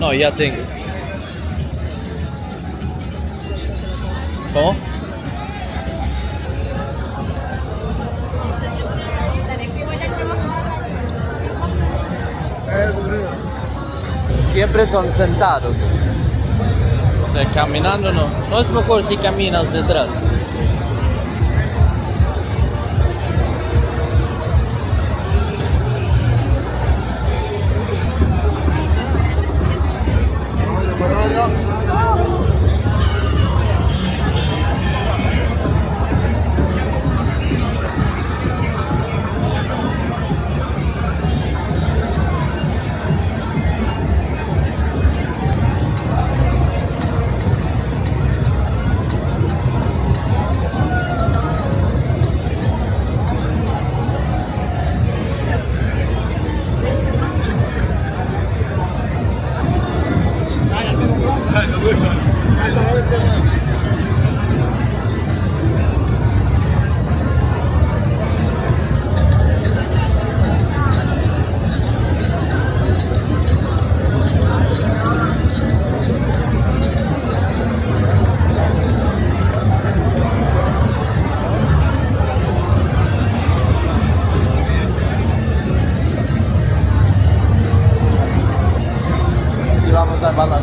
No, yachting. ¿Cómo? Siempre son sentados. O sea, caminando no. No es mejor si caminas detrás. Vamos a bailar.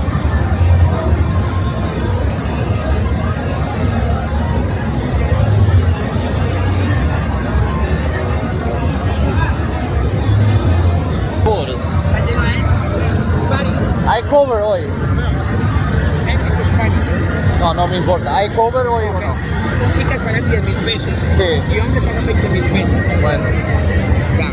¿Hay cover hoy? No, no me importa. ¿Hay cover hoy o no? Chicas pagan 10.000 pesos. Sí. Y hombres pagan 20.000 pesos. Bueno. Ya.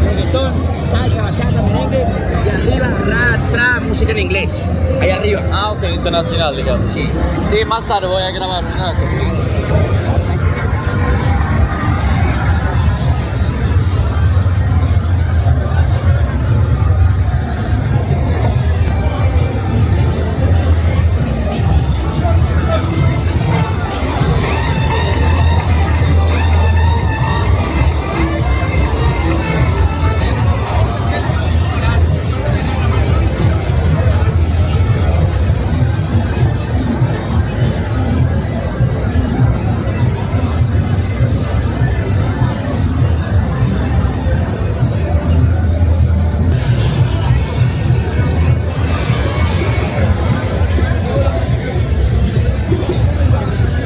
Reggaetón, salsa, bachata, merengue. Y arriba, música en inglés. Ahí arriba. Ah, ok, internacional, digamos. Sí. Sí, más tarde voy a grabar un rato.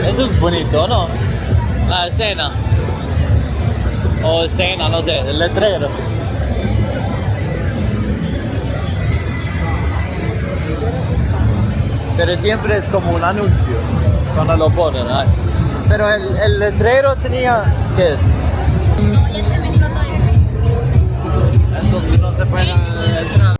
Eso es bonito, ¿no? La escena. O escena, no sé, el letrero. Pero siempre es como un anuncio cuando lo ponen. ¿Eh? Pero el letrero tenía... ¿Qué es? No, ya se me explotó. Entonces no se puede entrar.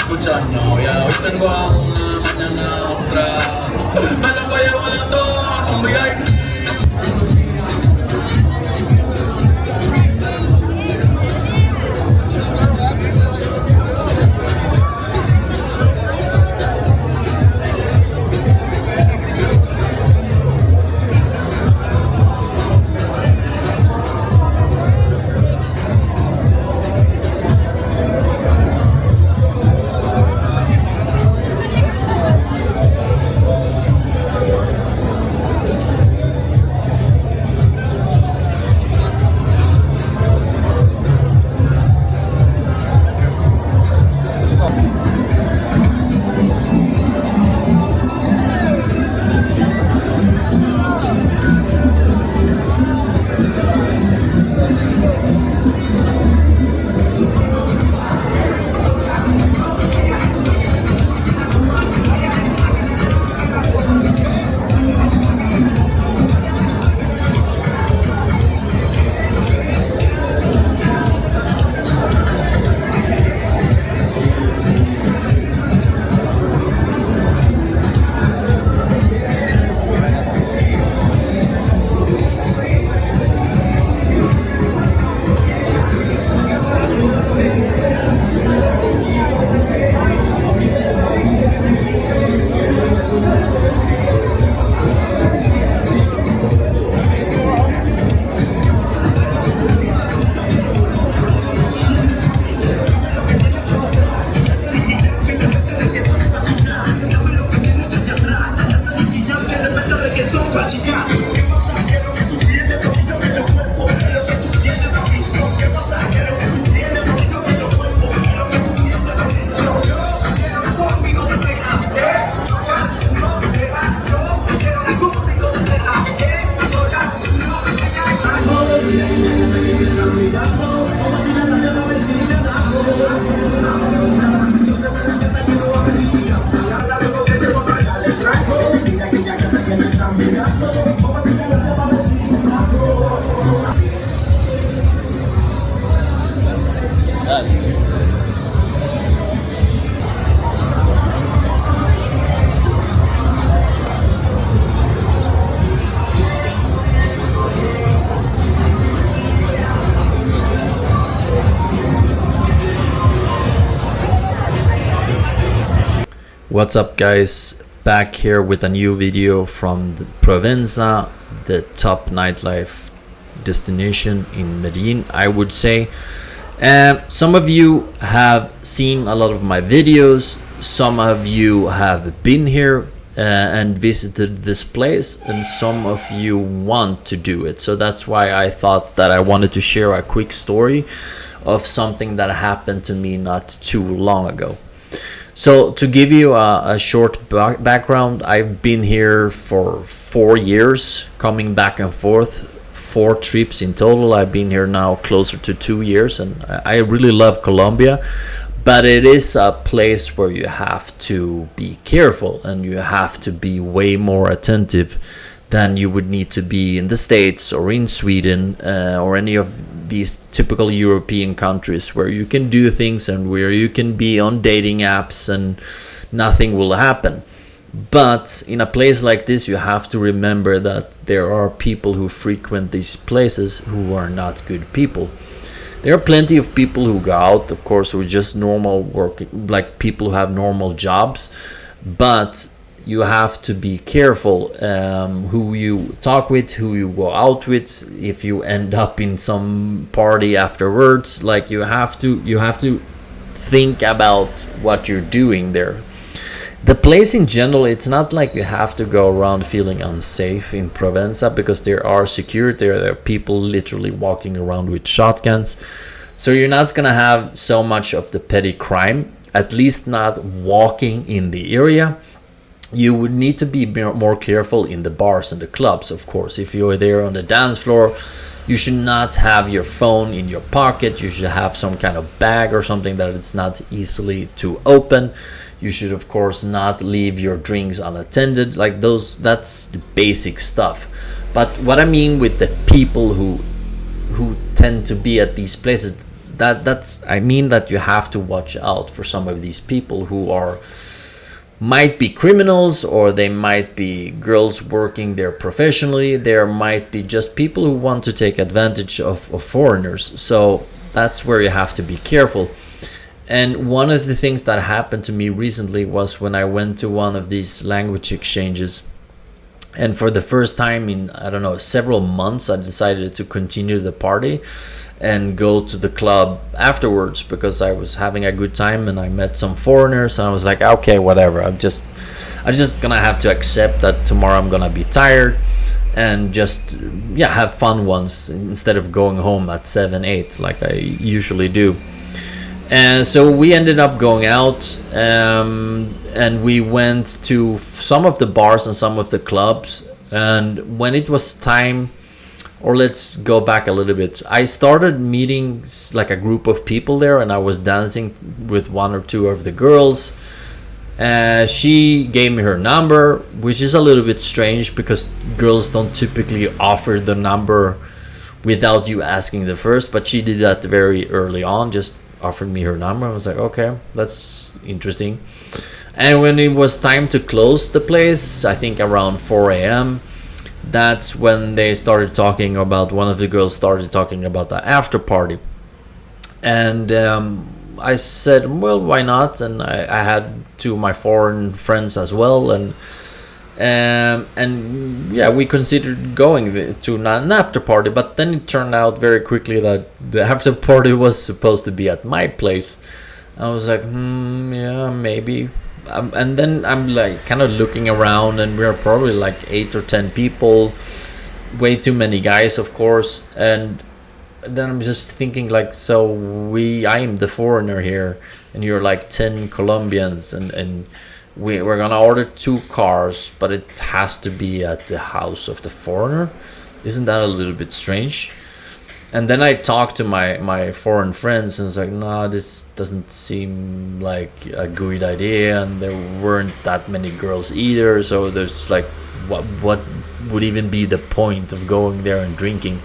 Muchas novias, hoy tengo a una, mañana a otra. Me las voy a llevar a todas con VIP. chica. ¿Qué pasa? Que lo que tú tienes, poquito que lo cuerpo. Lo que tú tienes, poquito. ¿Qué pasa? Que lo que tú tienes, poquito que lo cuerpo. Lo que tú tienes, poquito. Yo quiero conmigo de pega. Yo no me pega. Yo quiero conmigo de pega. Yo ya no me pega. What's up, guys? Back here with a new video from the Provenza, the top nightlife destination in Medellin, I would say. Some of you have seen a lot of my videos, some of you have been here and visited this place, and some of you want to do it. So that's why I thought that I wanted to share a quick story of something that happened to me not too long ago. So to give you a short background, I've been here for 4 years, coming back and forth, 4 trips in total. I've been here now closer to 2 years, and I really love Colombia, but it is a place where you have to be careful and you have to be way more attentive than you would need to be in the States or in Sweden or any of these typical European countries where you can do things and where you can be on dating apps and nothing will happen. But in a place like this, you have to remember that there are people who frequent these places who are not good people. There are plenty of people who go out, of course, who are just normal work, like people who have normal jobs, but you have to be careful who you talk with, who you go out with. If you end up in some party afterwards, like you have to think about what you're doing there. The place in general, it's not like you have to go around feeling unsafe in Provenza, because there are security, there are people literally walking around with shotguns. So you're not gonna have so much of the petty crime, at least not walking in the area. You would need to be more careful in the bars and the clubs, of course. If you're there on the dance floor, you should not have your phone in your pocket. You should have some kind of bag or something that it's not easily to open. You should, of course, not leave your drinks unattended. Like that's the basic stuff. But what I mean with the people who tend to be at these places, I mean that you have to watch out for some of these people who might be criminals, or they might be girls working there professionally. There might be just people who want to take advantage of foreigners. So that's where you have to be careful. And one of the things that happened to me recently was when I went to one of these language exchanges, and for the first time in, I don't know, several months, I decided to continue the party and go to the club afterwards, because I was having a good time and I met some foreigners, and I was like, okay, whatever, I'm just gonna have to accept that tomorrow I'm gonna be tired and just have fun once, instead of going home at 7-8 like I usually do. And so we ended up going out, and we went to some of the bars and some of the clubs. And when it was time, or let's go back a little bit, I started meeting like a group of people there, and I was dancing with 1 or 2 of the girls. She gave me her number, which is a little bit strange because girls don't typically offer the number without you asking the first, but she did that very early on, just offered me her number. I was like, okay, that's interesting. And when it was time to close the place, I think around 4 a.m., that's when they started talking about, one of the girls started talking about the after party. And I said, well, why not? And I had 2 of my foreign friends as well, and we considered going to an after party. But then it turned out very quickly that the after party was supposed to be at my place. I was like, yeah, maybe and then I'm like kind of looking around, and we're probably like 8 or 10 people, way too many guys, of course. And then I'm just thinking like, so I am the foreigner here, and you're like 10 Colombians, and we're gonna order 2 cars, but it has to be at the house of the foreigner. Isn't that a little bit strange? And then I talked to my foreign friends, and it's like, no, this doesn't seem like a good idea. And there weren't that many girls either, so there's like, what would even be the point of going there and drinking?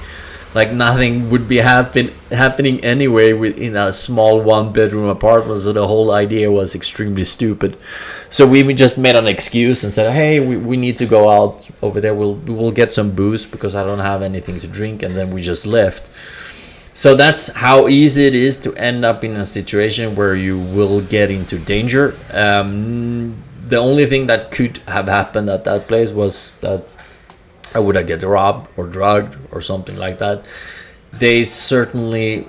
Like, nothing would be happening anyway in a small 1-bedroom apartment, so the whole idea was extremely stupid. So we just made an excuse and said, hey, we need to go out over there, we'll get some booze because I don't have anything to drink. And then we just left. So that's how easy it is to end up in a situation where you will get into danger. The only thing that could have happened at that place was that I would have get robbed or drugged or something like that. There certainly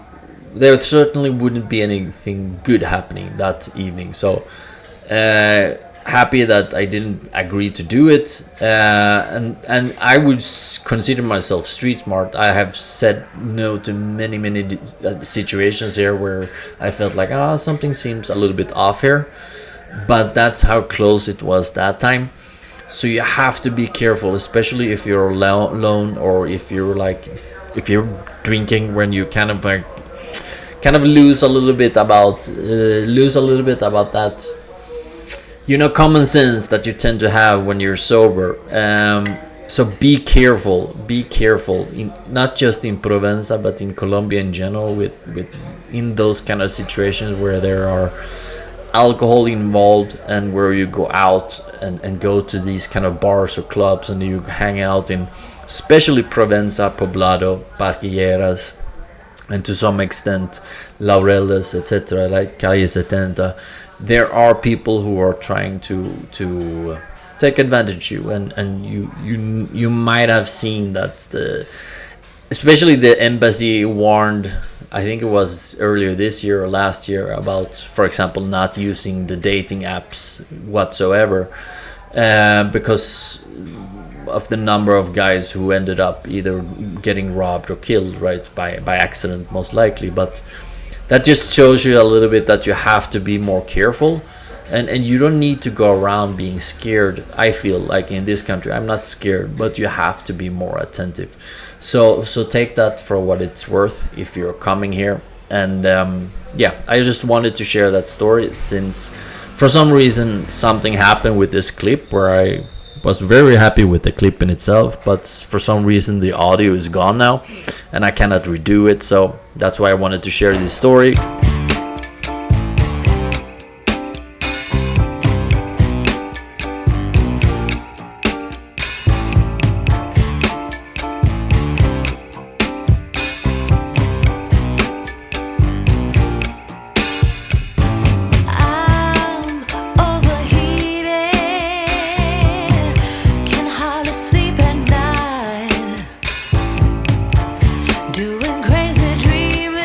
wouldn't be anything good happening that evening. So happy that I didn't agree to do it. And I would consider myself street smart. I have said no to many situations here where I felt like, something seems a little bit off here. But that's how close it was that time. So you have to be careful, especially if you're alone, or if you're drinking, when you kind of lose a little bit about that, common sense that you tend to have when you're sober. So be careful, not just in Provenza, but in Colombia in general, with in those kind of situations where there are alcohol involved, and where you go out and go to these kind of bars or clubs, and you hang out in, especially Provenza, Poblado, Parquilleras, and to some extent Laureles, etc., like Calle 70. There are people who are trying to take advantage of you, and you might have seen that especially the embassy warned, I think it was earlier this year or last year, about, for example, not using the dating apps whatsoever, because of the number of guys who ended up either getting robbed or killed, right, by accident, most likely. But that just shows you a little bit that you have to be more careful, and you don't need to go around being scared. I feel like in this country I'm not scared, but you have to be more attentive. So take that for what it's worth if you're coming here. And I just wanted to share that story, since for some reason something happened with this clip where I was very happy with the clip in itself, but for some reason the audio is gone now and I cannot redo it. So that's why I wanted to share this story. Doing crazy dreaming.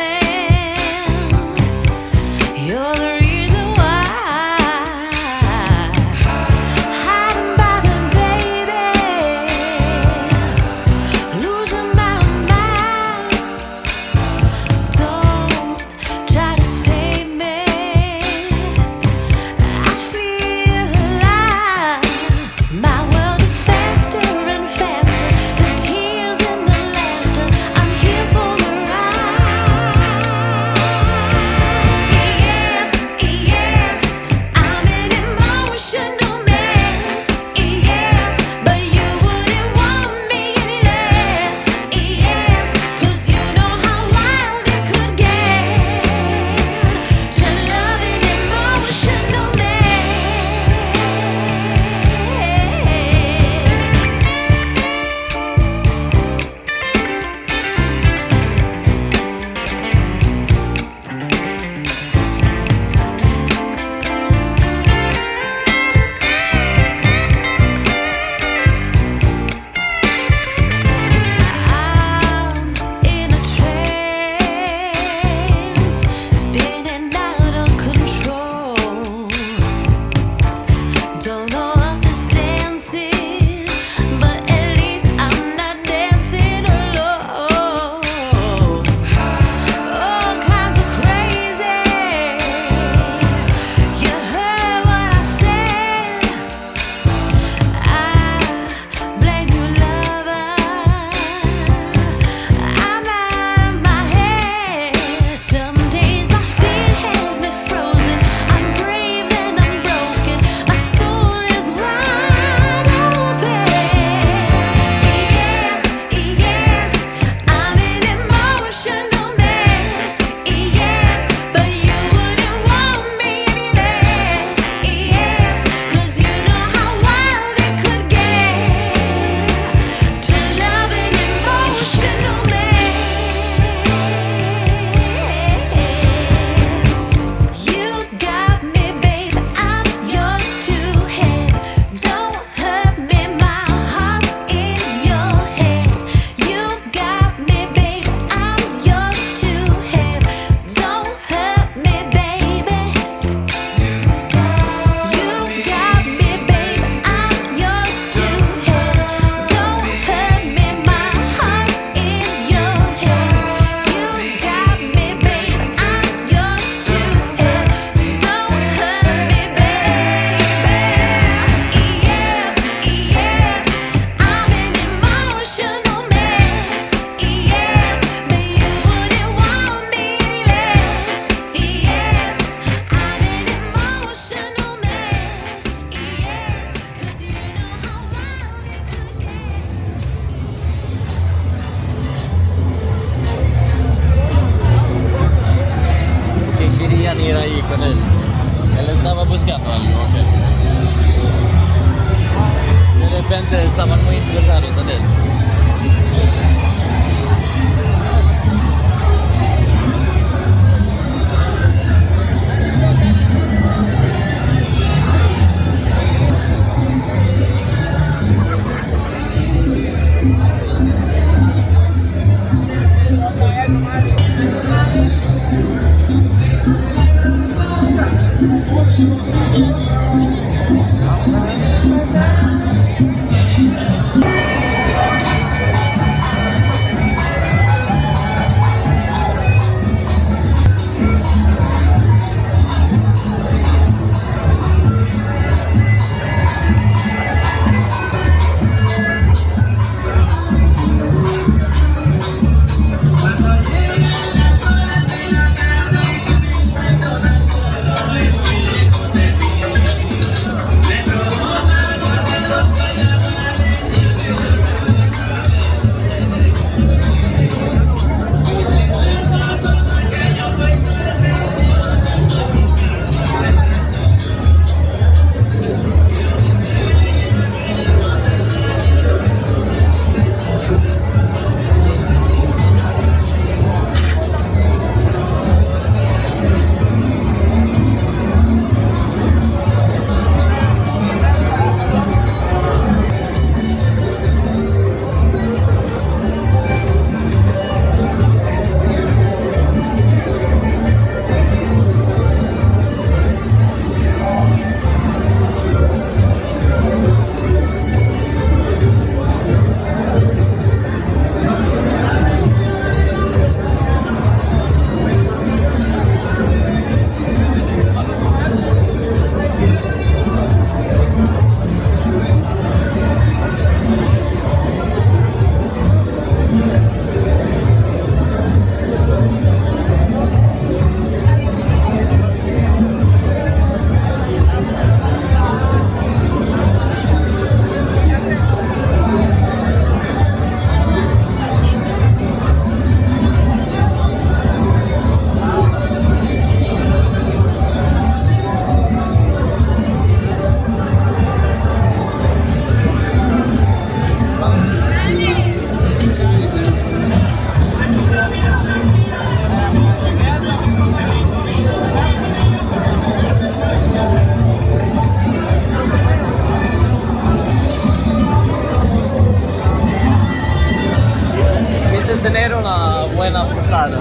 tener una buena posada.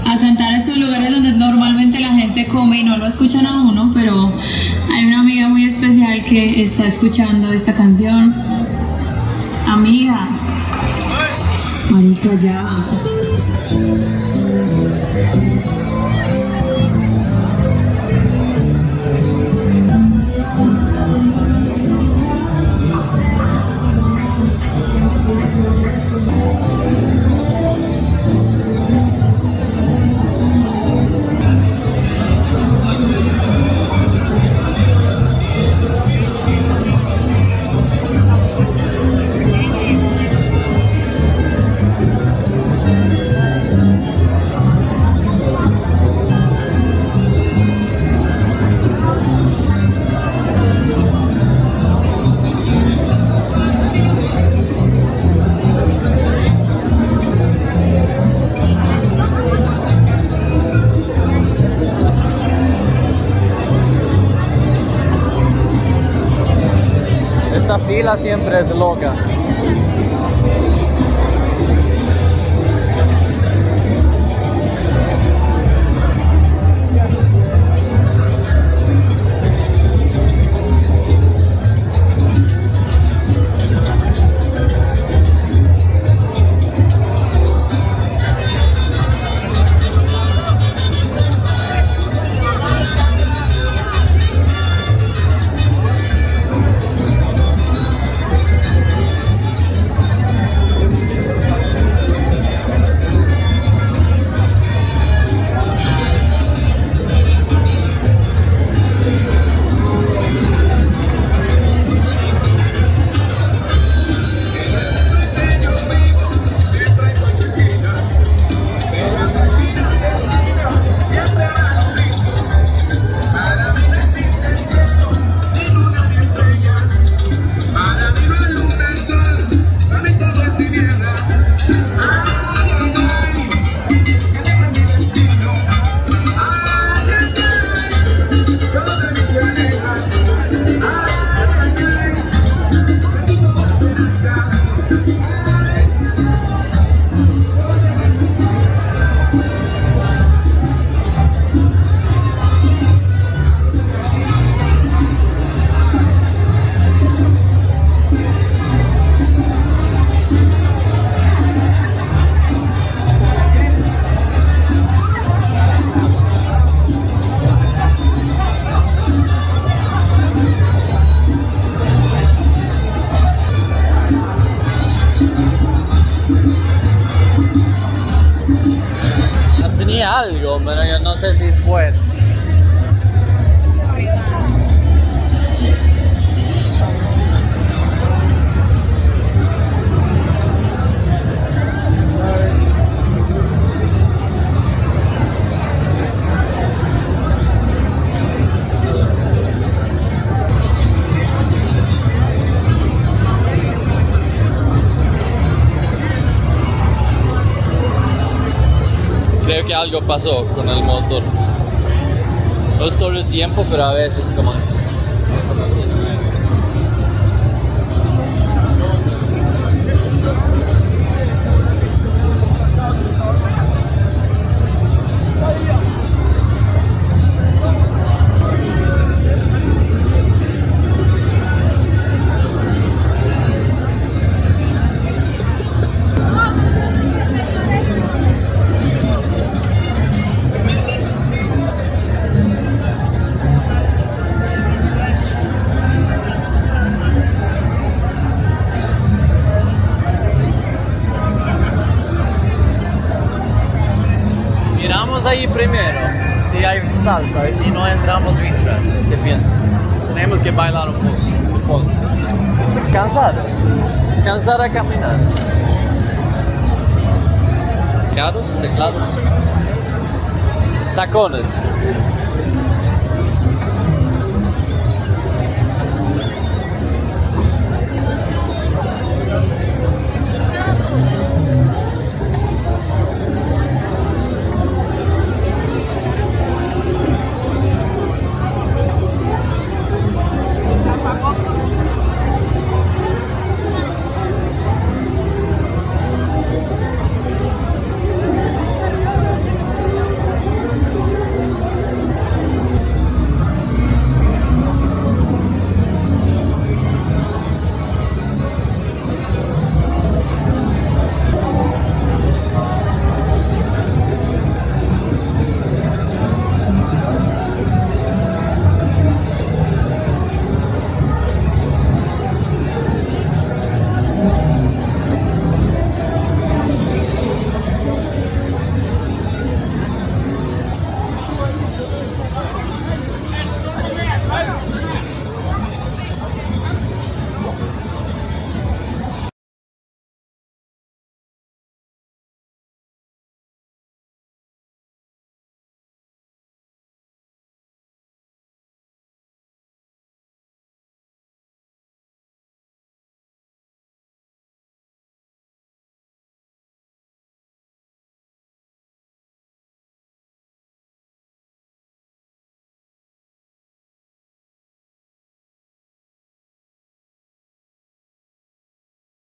A cantar a estos lugares donde normalmente la gente come y no lo escuchan a uno, pero hay una amiga muy especial que está escuchando esta canción. Amiga, marica, ya. Esta fila siempre es loca. algo, pero yo no sé si es bueno. Creo que algo pasó con el motor. No es todo el tiempo, pero a veces como... Miramos ahí primero si hay salsa y si no entramos mientras. ¿Qué piensas? Tenemos que bailar un poco. Cansar a caminar. Teclados, tacones.